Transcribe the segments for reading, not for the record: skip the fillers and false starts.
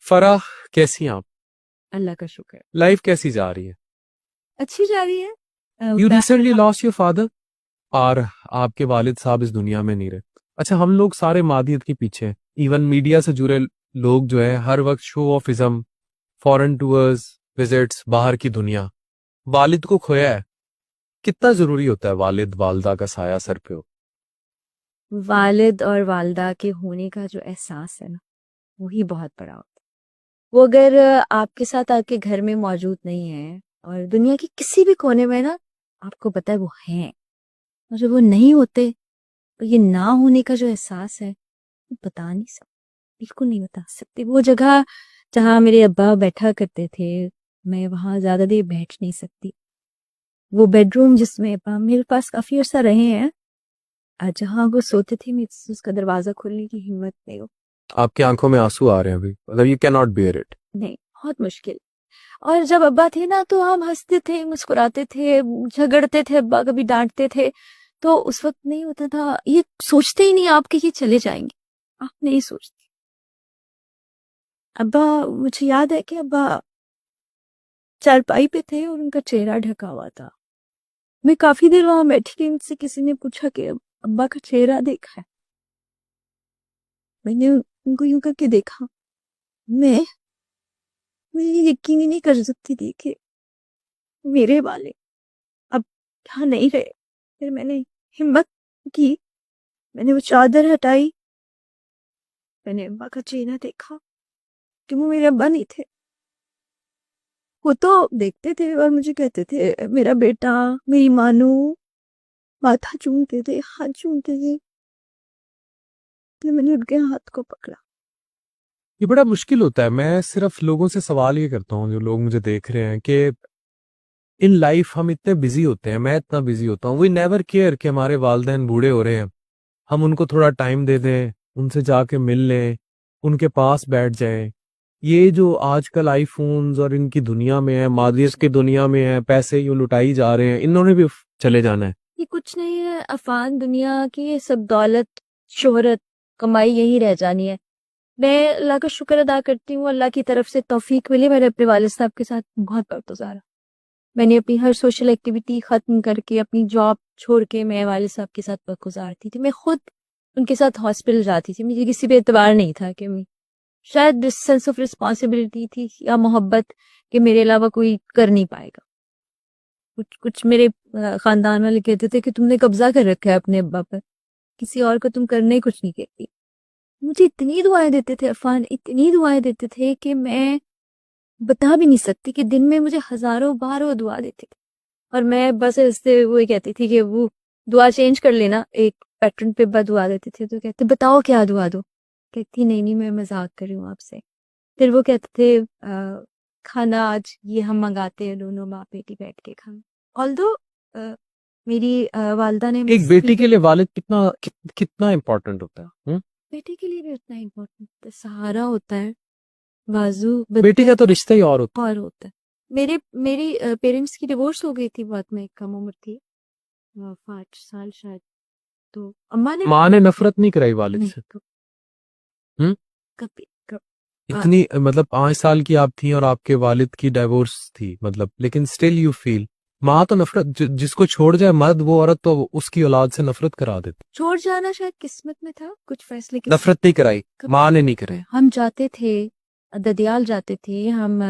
فرح کیسی ہیں آپ؟ اللہ کا شکر. لائف کیسی جا رہی ہے؟ اچھی جا رہی ہے. You recently last your father, اور آپ کے والد صاحب اس دنیا میں نہیں رہے. اچھا، ہم لوگ سارے مادیت کے پیچھے ہیں. ایون میڈیا سے جڑے لوگ جو ہے ہر وقت show off ism, foreign tours, visits, باہر کی دنیا. والد کو کھویا ہے، کتنا ضروری ہوتا ہے والد والدہ کا سایہ سر پہ ہو؟ والد اور والدہ کے ہونے کا جو احساس ہے نا، وہی بہت بڑا ہوتا ہے. وہ اگر آپ کے ساتھ آپ کے گھر میں موجود نہیں ہے اور دنیا کے کسی بھی کونے میں نا، آپ کو پتہ ہے وہ ہیں، اور جب وہ نہیں ہوتے تو یہ نہ ہونے کا جو احساس ہے وہ بتا نہیں سکتے، بالکل نہیں بتا سکتے. وہ جگہ جہاں میرے ابا بیٹھا کرتے تھے، میں وہاں زیادہ دیر بیٹھ نہیں سکتی. وہ بیڈ روم جس میں ابا میرے پاس کافی عرصہ رہے ہیں، جہاں وہ سوتے تھے، میں اس کا دروازہ کھولنے کی ہمت نہیں ہو. آپ کی آنکھوں میں آنسو آ رہے ہیں ابھی، مطلب you can not bear it. نہیں، بہت مشکل. اور جب ابا تھے نا تو ہم ہنستے تھے، مسکراتے تھے، جھگڑتے تھے، ابا کبھی ڈانٹتے تھے، تو اس وقت نہیں ہوتا تھا، یہ سوچتے ہی نہیں آپ کہ یہ چلے جائیں گے، آپ نہیں سوچتے. ابا، مجھے یاد ہے کہ ابا چارپائی پہ تھے اور ان کا چہرہ ڈھکا ہوا تھا. میں کافی دیر وہاں بیٹھی رہی، ان سے کسی نے پوچھا کہ ابا کا چہرہ دیکھا ہے؟ میں نے ان کو یوں کر کے دیکھا، میں یقین ہی نہیں کر سکتی تھی کہ میرے والے اب یہاں نہیں رہے. پھر میں نے ہمت کی، میں نے وہ چادر ہٹائی، میں نے ابا کا چہرہ دیکھا کہ وہ میرے ابا نہیں تھے. وہ تو دیکھتے تھے اور مجھے کہتے تھے میرا بیٹا، میری مانو، ماتھا چومتے تھے، ہاتھ چومتے تھے. پھر میں نے ان کے ہاتھ کو پکڑا. یہ بڑا مشکل ہوتا ہے. میں صرف لوگوں سے سوال یہ کرتا ہوں، جو لوگ مجھے دیکھ رہے ہیں، کہ ان لائف ہم اتنے بزی ہوتے ہیں، میں اتنا بزی ہوتا ہوں، وی نیور کیئر کہ ہمارے والدین بوڑھے ہو رہے ہیں، ہم ان کو تھوڑا ٹائم دے دیں، ان سے جا کے مل لیں، ان کے پاس بیٹھ جائیں. یہ جو آج کل آئی فونز اور ان کی دنیا میں ہے، مادیس کی دنیا میں ہے، پیسے یوں لٹائی جا رہے ہیں، انہوں نے بھی چلے جانا ہے. یہ کچھ نہیں ہے، افان دنیا کی یہ سب دولت، شہرت، کمائی یہی رہ جانی ہے. میں اللہ کا شکر ادا کرتی ہوں، اللہ کی طرف سے توفیق ملی. میں نے اپنے والد صاحب کے ساتھ بہت وقت گزارا. میں نے اپنی ہر سوشل ایکٹیویٹی ختم کر کے، اپنی جاب چھوڑ کے میں والد صاحب کے ساتھ وقت گزارتی تھی. میں خود ان کے ساتھ ہاسپٹل جاتی تھی. مجھے کسی پہ اعتبار نہیں تھا، کہ شاید سینس آف رسپانسبلٹی تھی یا محبت کہ میرے علاوہ کوئی کر نہیں پائے گا. کچھ میرے خاندان والے کہتے تھے کہ تم نے قبضہ کر رکھا ہے اپنے ابا پر، کسی اور کو تم کرنے کچھ نہیں کہتی. مجھے اتنی دعائیں دیتے تھے عرفان، اتنی دعائیں دیتے تھے کہ میں بتا بھی نہیں سکتی، کہ دن میں مجھے ہزاروں باروں دعا دیتے تھے. اور میں بس ایسے وہ کہتی تھی کہ وہ دعا چینج کر لینا. ایک پیٹرن پہ دعا دیتے تھے تو کہتے بتاؤ کیا دعا دو. کہتی نہیں میں مذاق کر رہی ہوں آپ سے. پھر وہ کہتے تھے کھانا آج یہ ہم منگاتے ہیں دونوں باپ بیٹی بیٹھ کے کھانا. آلدو میری والدہ نے ایک بیٹی کے لیے والد کتنا امپورٹنٹ ہوتا ہے. بیٹی کے لیے بھی اتنا امپورٹنٹ سہارا ہوتا ہے، بازو. بیٹی کا تو رشتہ ہی اور ہوتا ہے. میری پیرنٹس کی ڈیورس ہو گئی تھی بہت، میں کم عمر تھی، 5 سال شاید. تو ماں نے نفرت نہیں کرائی والد سے؟ کبھی اتنی مطلب 5 سال کی آپ تھیں اور آپ کے والد کی ڈائیورس تھی، مطلب لیکن اسٹل یو فیل ماں تو نفرت، جس کو چھوڑ جائے مرد وہ عورت تو اس کی اولاد سے نفرت کرا دیتی. چھوڑ جانا شاید قسمت میں تھا، کچھ فیصلے نفرت نہیں کرائی، ماں نے نہیں کرائی. ہم جاتے تھے ددیال، جاتے تھے ہم،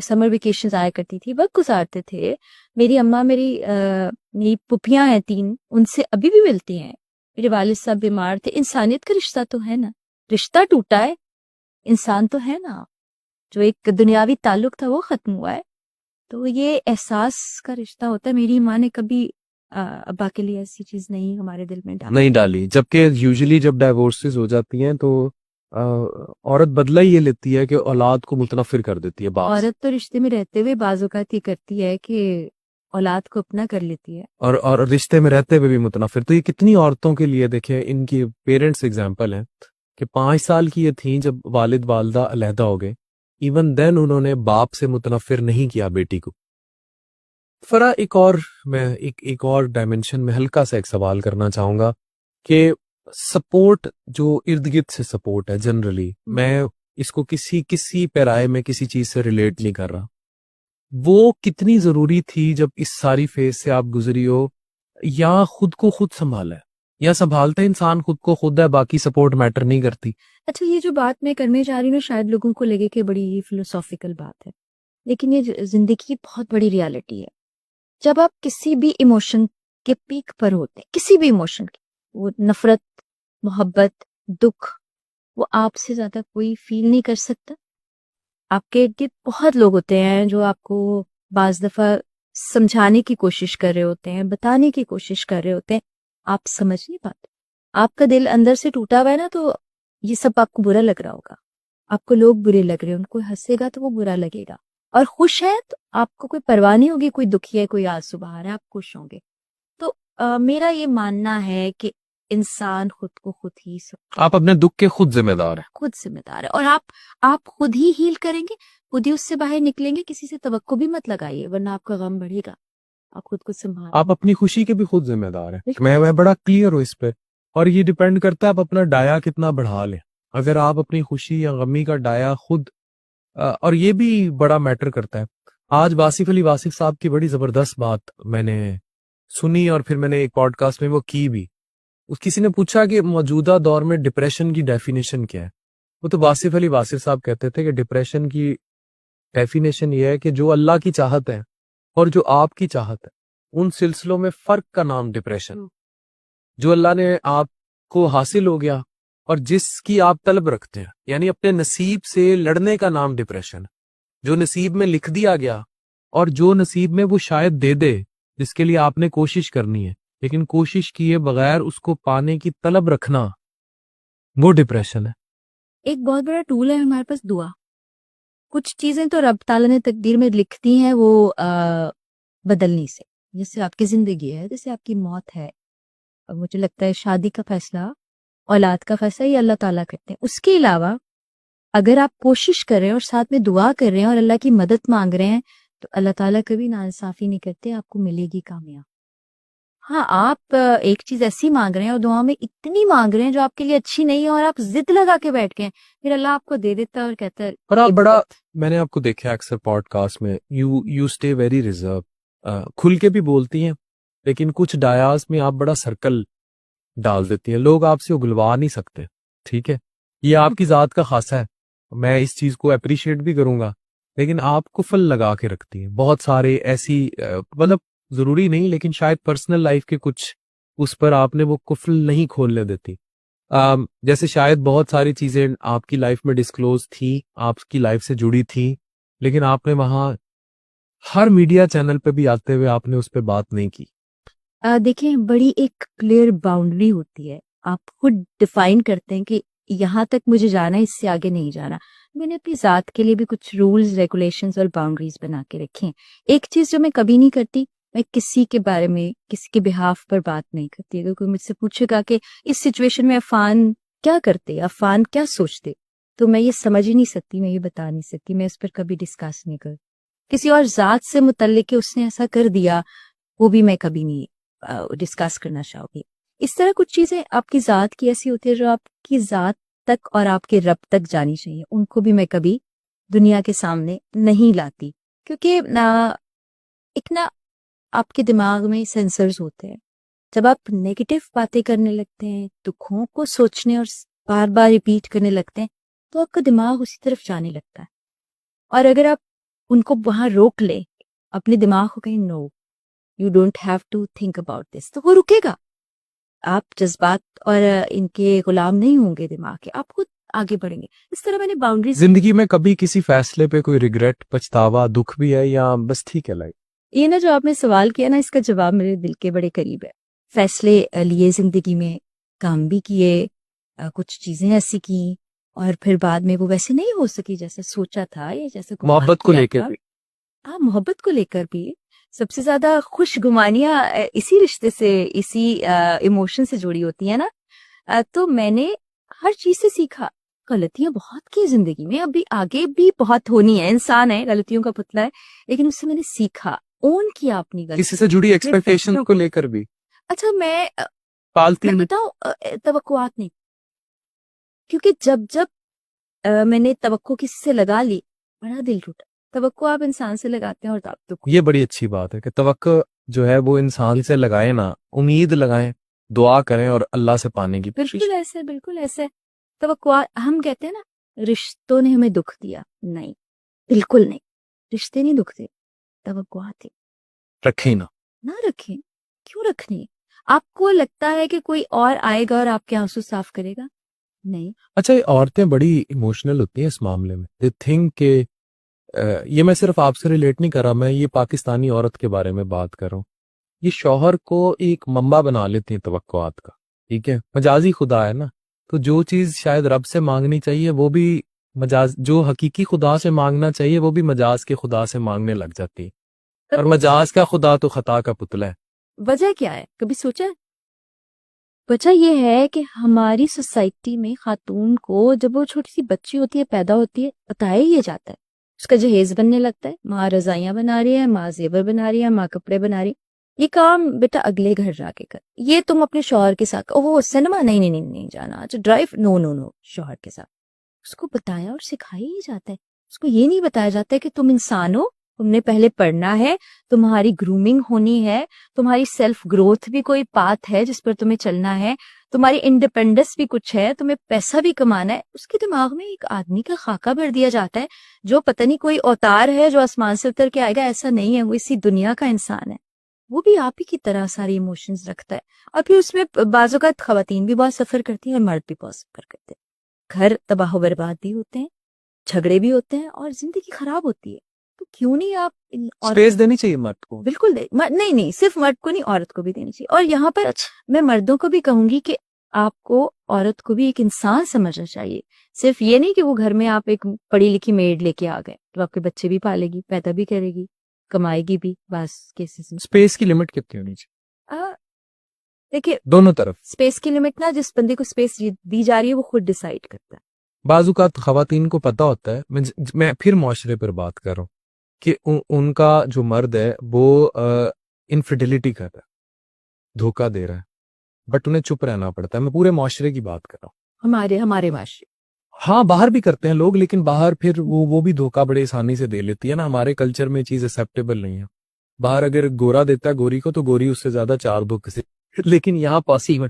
سمر ویکیشنز آیا کرتی تھی، وقت گزارتے تھے. میری اماں، میری پھپھیاں ہیں 3، ان سے ابھی بھی ملتی ہیں. میرے والد صاحب بیمار تھے. انسانیت کا رشتہ تو ہے نا، رشتہ ٹوٹا ہے، انسان تو ہے نا. جو ایک دنیاوی تعلق تھا وہ ختم ہوا ہے، تو یہ احساس کا رشتہ ہوتا ہے. میری ماں نے کبھی ابا کے لیے ایسی چیز نہیں ہمارے دل میں نہیں ڈالی. جبکہ یوزلی جب ڈائیورسز ہو جاتی ہیں تو عورت بدلہ یہ لیتی ہے کہ اولاد کو متنفر کر دیتی ہے. عورت تو رشتے میں رہتے ہوئے بعض اوقات یہ کرتی ہے کہ اولاد کو اپنا کر لیتی ہے، اور رشتے میں رہتے ہوئے بھی متنفر. تو یہ کتنی عورتوں کے لیے دیکھیں، ان کی پیرنٹس ایگزامپل ہیں کہ 5 سال کی یہ تھیں جب والد والدہ علیحدہ ہو گئے، ایون دین انہوں نے باپ سے متنفر نہیں کیا بیٹی کو. فرا ایک اور ڈائمنشن میں ہلکا سا ایک سوال کرنا چاہوں گا کہ سپورٹ جو ارد گرد سے سپورٹ ہے جنرلی، میں اس کو کسی پیرائے میں کسی چیز سے ریلیٹ نہیں کر رہا. وہ کتنی ضروری تھی جب اس ساری فیز سے آپ گزری ہو. یا خود کو خود سنبھالا ہے, یا سنبھالتا ہے انسان خود کو خود ہے, باقی سپورٹ میٹر نہیں کرتی. اچھا یہ جو بات میں کرنے جا رہی ہوں شاید لوگوں کو لگے کہ بڑی فلسافیکل بات ہے, لیکن یہ زندگی کی بہت بڑی ریالٹی ہے. جب آپ کسی بھی ایموشن کے پیک پر ہوتے ہیں, کسی بھی ایموشن کی, وہ نفرت, محبت, دکھ, وہ آپ سے زیادہ کوئی فیل نہیں کر سکتا. آپ کے ارد گرد بہت لوگ ہوتے ہیں جو آپ کو بعض دفعہ سمجھانے کی کوشش کر رہے ہوتے ہیں, بتانے کی کوشش کر رہے ہوتے ہیں, آپ سمجھ نہیں پاتے. آپ کا دل اندر سے ٹوٹا ہوا ہے نا, تو یہ سب آپ کو برا لگ رہا ہوگا. آپ کو لوگ برے لگ رہے ہیں, ان کو ہنسے گا تو وہ برا لگے گا, اور خوش ہے تو آپ کو کوئی پرواہ نہیں ہوگی, کوئی دکھی ہے, کوئی آنسو بہا رہا ہے, آپ خوش ہوں گے. تو میرا یہ ماننا ہے کہ انسان خود کو خود ہی آپ اپنے دکھ کے خود ذمہ دار ہیں, خود ذمہ دار ہے, اور آپ خود ہی ہیل کریں گے, خود ہی اس سے باہر نکلیں گے. کسی سے توقع بھی مت لگائیے ورنہ آپ کا غم بڑھے گا. آپ خود کو سنبھال. آپ اپنی خوشی کے بھی خود ذمہ دار ہیں. میں بڑا کلیئر ہوں اس پہ, اور یہ ڈیپینڈ کرتا ہے آپ اپنا ڈایا کتنا بڑھا لیں. اگر آپ اپنی خوشی یا غمی کا ڈایا خود, اور یہ بھی بڑا میٹر کرتا ہے. آج واصف علی واصف صاحب کی بڑی زبردست بات میں نے سنی, اور پھر میں نے ایک پوڈ کاسٹ میں وہ کی بھی. کسی نے پوچھا کہ موجودہ دور میں ڈپریشن کی ڈیفینیشن کیا ہے. وہ تو واصف علی واصف صاحب کہتے تھے کہ ڈپریشن کی ڈیفینیشن یہ ہے کہ جو اللہ کی چاہت ہے اور جو آپ کی چاہت ہے, ان سلسلوں میں فرق کا نام ڈپریشن. جو اللہ نے آپ کو حاصل ہو گیا اور جس کی آپ طلب رکھتے ہیں, یعنی اپنے نصیب سے لڑنے کا نام ڈپریشن. جو نصیب میں لکھ دیا گیا اور جو نصیب میں وہ شاید دے دے, جس کے لیے آپ نے کوشش کرنی ہے, لیکن کوشش کیے بغیر اس کو پانے کی طلب رکھنا, وہ ڈپریشن ہے. ایک بہت بڑا ٹول ہے ہمارے پاس دعا. کچھ چیزیں تو رب تعالیٰ نے تقدیر میں لکھتی ہیں وہ بدلنی سے, جیسے آپ کی زندگی ہے, جیسے آپ کی موت ہے. مجھے لگتا ہے شادی کا فیصلہ, اولاد کا فیصلہ یہ اللہ تعالیٰ کرتے ہیں. اس کے علاوہ اگر آپ کوشش کر رہے ہیں اور ساتھ میں دعا کر رہے ہیں اور اللہ کی مدد مانگ رہے ہیں, تو اللہ تعالیٰ کبھی ناانصافی نہیں کرتے, آپ کو ملے گی کامیاب. ہاں آپ ایک چیز ایسی مانگ رہے ہیں اور دعا میں اتنی مانگ رہے ہیں جو آپ کے لیے اچھی نہیں ہے, اور آپ ضد لگا کے بیٹھ گئے ہیں, پھر اللہ آپ کو دے دیتا ہے اور کہتا ہے. اور آپ بڑا, میں نے آپ کو دیکھا اکثر پوڈ کاسٹ میں, یو اسٹے ویری ریزرو, کھل کے بھی بولتی ہیں, لیکن کچھ ڈایاز میں آپ بڑا سرکل ڈال دیتی ہیں. لوگ آپ سے اگلوا نہیں سکتے, ٹھیک ہے, یہ آپ کی ذات کا خاصہ ہے, میں اس چیز کو اپریشیٹ بھی کروں گا, لیکن آپ کفل لگا کے رکھتی ہیں. بہت سارے ایسی, مطلب ضروری نہیں, لیکن شاید پرسنل لائف کے کچھ اس پر آپ نے وہ کفل نہیں کھولنے دیتی. جیسے شاید بہت ساری چیزیں آپ کی لائف میں ڈسکلوز تھی, آپ کی لائف سے جڑی تھی, لیکن آپ نے وہاں ہر میڈیا چینل پہ بھی آتے ہوئے آپ نے اس پہ بات نہیں کی. دیکھیں بڑی ایک کلیئر باؤنڈری ہوتی ہے, آپ خود ڈیفائن کرتے ہیں کہ یہاں تک مجھے جانا ہے, اس سے آگے نہیں جانا. میں نے اپنی ذات کے لیے بھی کچھ رولز, ریگولیشنز اور باؤنڈریز بنا کے رکھے ہیں. ایک چیز جو میں کبھی نہیں کرتی, میں کسی کے بارے میں کسی کے بہاف پر بات نہیں کرتی. اگر کوئی مجھ سے پوچھے گا کہ اس سچویشن میں عفان کیا کرتے, عفان کیا سوچتے, تو میں یہ سمجھ ہی نہیں سکتی, میں یہ بتا نہیں سکتی, میں اس پر کبھی ڈسکس نہیں کرتی. کسی اور ذات سے متعلق کہ اس نے ایسا کر دیا, وہ بھی میں کبھی نہیں ڈسکس کرنا چاہوں گی. اس طرح کچھ چیزیں آپ کی ذات کی ایسی ہوتی ہے جو آپ کی ذات تک اور آپ کے رب تک جانی چاہیے, ان کو بھی میں کبھی دنیا کے سامنے نہیں لاتی, کیونکہ ایک نا آپ کے دماغ میں سینسرز ہوتے ہیں. جب آپ نیگیٹو باتیں کرنے لگتے ہیں, دکھوں کو سوچنے اور بار بار ریپیٹ کرنے لگتے ہیں, تو آپ کا دماغ اسی طرف جانے لگتا ہے. اور اگر آپ ان کو وہاں روک لیں, اپنے دماغ کو کہیں no you don't have to think about this, تو وہ رکے گا. آپ جذبات اور ان کے غلام نہیں ہوں گے دماغ کے, آپ خود آگے بڑھیں گے. اس طرح میں نے باؤنڈریز. زندگی میں کبھی کسی فیصلے پہ کوئی ریگریٹ, پچھتاوا, دکھ بھی ہے, یا بس ٹھیک ہے لائف؟ یہ نا جو آپ نے سوال کیا نا, اس کا جواب میرے دل کے بڑے قریب ہے. فیصلے لیے زندگی میں, کام بھی کیے, کچھ چیزیں ایسی کی, اور پھر بعد میں وہ ویسے نہیں ہو سکی جیسا سوچا تھا, یا جیسا محبت کو لے کے بھی. ہاں, محبت کو لے کر بھی. سب سے زیادہ خوش گمانیاں اسی رشتے سے, اسی ایموشن سے جڑی ہوتی ہیں نا. تو میں نے ہر چیز سے سیکھا. غلطیاں بہت کی زندگی میں, ابھی آگے بھی بہت ہونی ہے, انسان ہے, غلطیوں کا پتلا ہے, لیکن اس سے میں نے سیکھا, اون کیا اپنی غلطی. کسی سے جڑی ایکسپیکٹیشن کو لے کر بھی. اچھا میں پالتی بتاؤں, توقعات نہیں, کیونکہ جب میں نے توقع کسی سے لگا لی, بڑا دل ٹوٹا. توقع آپ انسان سے لگاتے ہیں اور آپ تو یہ بڑی اچھی بات ہے کہ توقع جو ہے وہ انسان سے لگائیں نا, امید لگائیں, دعا کریں اور اللہ سے پانے کی کوشش. بالکل ایسے, بالکل ایسے. توقع, ہم کہتے ہیں نا رشتوں نے ہمیں دکھ دیا, نہیں, بالکل نہیں, رشتے نہیں دکھ دے, توقعات رکھیں نا. نہ رکھیں. کیوں رکھنی؟ آپ کو لگتا ہے کہ کوئی اور آئے گا اور آپ کے آنسو صاف کرے گا؟ نہیں. اچھا, یہ عورتیں بڑی ایموشنل ہوتی ہیں اس معاملے میں. دے تھنک کہ یہ میں صرف آپ سے ریلیٹ نہیں کر رہا, میں یہ پاکستانی عورت کے بارے میں بات کر رہا ہوں. یہ شوہر کو ایک منبع بنا لیتی ہیں توقعات کا, ٹھیک ہے, مجازی خدا ہے نا, تو جو چیز شاید رب سے مانگنی چاہیے وہ بھی مجاز, جو حقیقی خدا سے مانگنا چاہیے وہ بھی مجاز کے خدا سے مانگنے لگ جاتی ہے. اور مجاز کا خدا تو خطا کا پتلا ہے. وجہ کیا ہے, کبھی سوچا ہے؟ وجہ یہ ہے کہ ہماری سوسائٹی میں خاتون کو جب وہ چھوٹی سی بچی ہوتی ہے, پیدا ہوتی ہے, بتایا یہ جاتا ہے, اس کا جہیز بننے لگتا ہے, ماں رضائیاں بنا رہی ہے, ماں زیور بنا رہی ہے, ماں کپڑے بنا رہی, یہ کام بیٹا اگلے گھر جا کے کر, یہ تم اپنے شوہر کے ساتھ, وہ سینما نہیں جانا, اچھا ڈرائیو, نو شوہر کے ساتھ. اس کو بتایا اور سکھایا ہی جاتا ہے. اس کو یہ نہیں بتایا جاتا ہے کہ تم انسان ہو, تم نے پہلے پڑھنا ہے, تمہاری گرومنگ ہونی ہے, تمہاری سیلف گروتھ بھی کوئی پاتھ ہے جس پر تمہیں چلنا ہے, تمہاری انڈیپینڈنس بھی کچھ ہے, تمہیں پیسہ بھی کمانا ہے. اس کے دماغ میں ایک آدمی کا خاکہ بھر دیا جاتا ہے جو پتہ نہیں کوئی اوتار ہے جو آسمان سے اتر کے آئے گا. ایسا نہیں ہے, وہ اسی دنیا کا انسان ہے, وہ بھی آپ ہی کی طرح ساری ایموشنز رکھتا ہے. اور پھر اس میں بعض اوقات خواتین بھی بہت سفر کرتی ہیں اور مرد بھی بہت سفر کرتے ہیں. گھر تباہ و برباد بھی ہوتے ہیں, جھگڑے بھی ہوتے ہیں, اور زندگی خراب ہوتی ہے. تو کیوں نہیں آپ اسپیس دینی چاہیے مرد کو. بالکل نہیں, صرف مرد کو نہیں, عورت کو بھی دینی چاہیے. اور یہاں پر میں مردوں کو بھی کہوں گی کہ آپ کو عورت کو بھی ایک انسان سمجھنا چاہیے. صرف یہ نہیں کہ وہ گھر میں آپ ایک پڑھی لکھی میڈ لے کے آ گئے تو آپ کے بچے بھی پالے گی, پیدا بھی کرے گی, کمائے گی بھی. بس کیسز میں اسپیس کی لمٹ کتنی ہونی چاہیے دیکھیے, دونوں طرف؟ اسپیس کی لمٹ نا, جس بندے کو اسپیس دی جا رہی ہے وہ خود ڈیسائیڈ کرتا ہے. بعض اوقات خواتین کو پتہ ہوتا ہے, میں پھر معاشرے پر بات کر رہا ہوں, کہ ان کا جو مرد ہے وہ انفیڈیلٹی کر رہا ہے, دھوکہ دے رہا ہے, بٹ انہیں چپ رہنا پڑتا ہے. میں پورے معاشرے کی بات کر رہا ہوں. ہمارے معاشرے, ہاں باہر بھی کرتے ہیں لوگ, لیکن باہر پھر وہ بھی دھوکہ بڑے آسانی سے دے لیتی ہے نا. ہمارے کلچر میں چیز ایکسیپٹیبل نہیں ہے. باہر اگر گورا دیتا ہے گوری کو تو گوری اس سے زیادہ 4 دھوکے سے, لیکن یہاں پاسبل